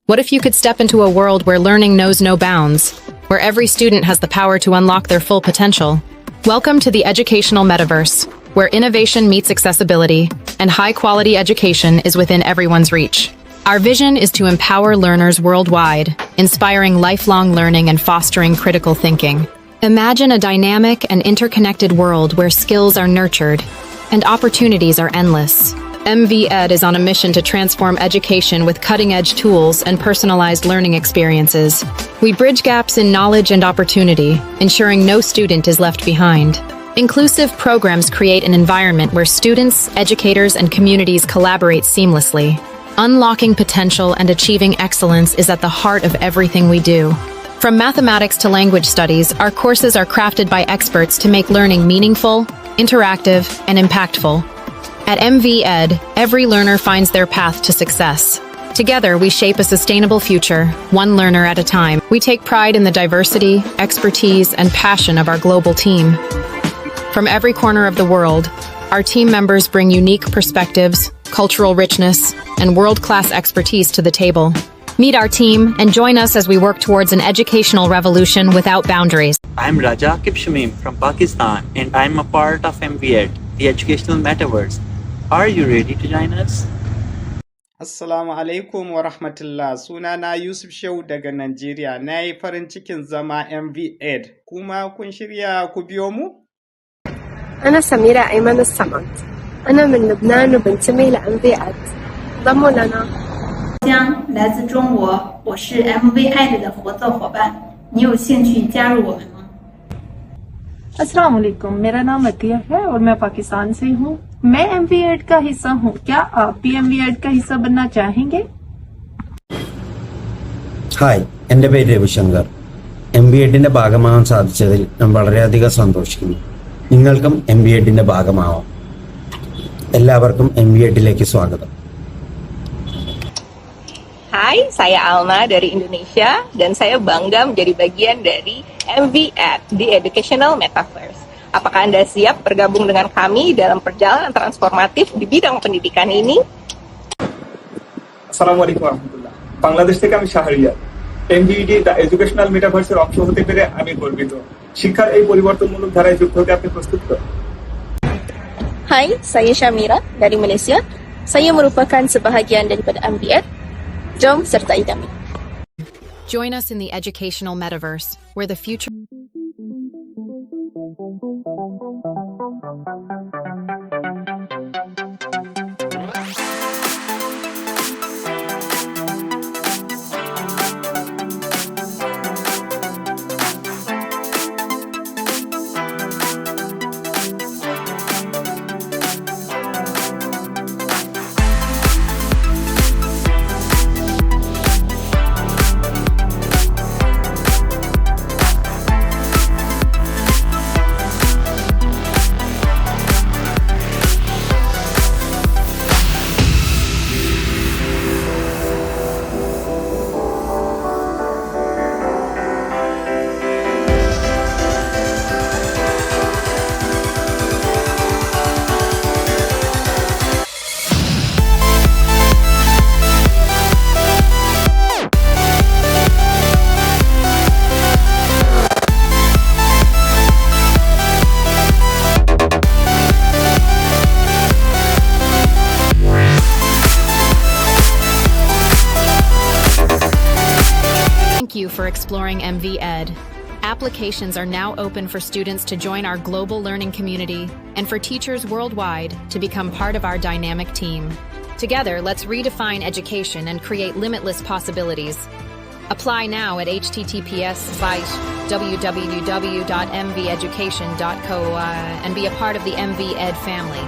What if you could step into a world where learning knows no bounds, where every student has the power to unlock their full potential? Welcome to the educational metaverse, where innovation meets accessibility and high-quality education is within everyone's reach. Our vision is to empower learners worldwide, inspiring lifelong learning and fostering critical thinking. Imagine a dynamic and interconnected world where skills are nurtured and opportunities are endless. MV Ed is on a mission to transform education with cutting-edge tools and personalized learning experiences. We bridge gaps in knowledge and opportunity, ensuring no student is left behind. Inclusive programs create an environment where students, educators, and communities collaborate seamlessly. Unlocking potential and achieving excellence is at the heart of everything we do. From mathematics to language studies, our courses are crafted by experts to make learning meaningful, interactive, and impactful. At MV Ed, every learner finds their path to success. Together, we shape a sustainable future, one learner at a time. We take pride in the diversity, expertise, and passion of our global team. From every corner of the world, our team members bring unique perspectives, cultural richness, and world-class expertise to the table. Meet our team and join us as we work towards an educational revolution without boundaries. I'm Raja Shamim from Pakistan, and I'm a part of MVED, the educational metaverse. Are you ready to join us? Assalamu alaikum wa rahmatullah. Sunana Yusuf Shehu daga Najeriya. Na yi farin cikin zama MVED. Kuma kun shirya ku biyo mu? أنا سميرة أيمن الصمد. أنا من لبنان وبنتمي لأنفياد. ضموا لنا. 来自中国，我是 MVED 的合作伙伴，你有兴趣加入我们吗 अस्सलाम वालेकुम, मेरा नाम अतिया है और मैं पाकिस्तान से हूँ। मैं MVED का हिस्सा हूँ। क्या आप भी MVED का हिस्सा बनना चाहेंगे? ഹായ്, എൻ്റെ പേര് രവിശങ്കർ. MVEDിന്റെ ഭാഗമാകാൻ സാധിച്ചതിൽ ഞാൻ വളരെയധികം സന്തോഷിക്കുന്നു. നിങ്ങൾക്കും MVEDിന്റെ ഭാഗമാവാം. എല്ലാവർക്കും MVEDിലേക്ക് സ്വാഗതം. Hai, saya Alma dari Indonesia dan saya bangga menjadi bagian dari MVED, the Educational Metaverse. Apakah Anda siap bergabung dengan kami dalam perjalanan transformatif di bidang pendidikan ini? আসসালামুয়ালাইকুম রহমতুল্লাহ। বাংলাদেশ থেকে আমি শাহরিয়ার। MVED দ্য এডুকেশনাল মেটাভার্সের অংশ হতে পেরে আমি গর্বিত। শিক্ষার এই পরিবর্তনমূলক ধারায় যুক্ত হতে আপনি প্রস্তুত তো? Hai, saya Shamira dari Malaysia. Saya merupakan sebahagian daripada MVED. Jom sertai kami. Join us in the educational metaverse, where the future Thank you for exploring MV Ed. Applications are now open for students to join our global learning community and for teachers worldwide to become part of our dynamic team. Together, let's redefine education and create limitless possibilities. Apply now at https://www.mveducation.co and be a part of the MV Ed family.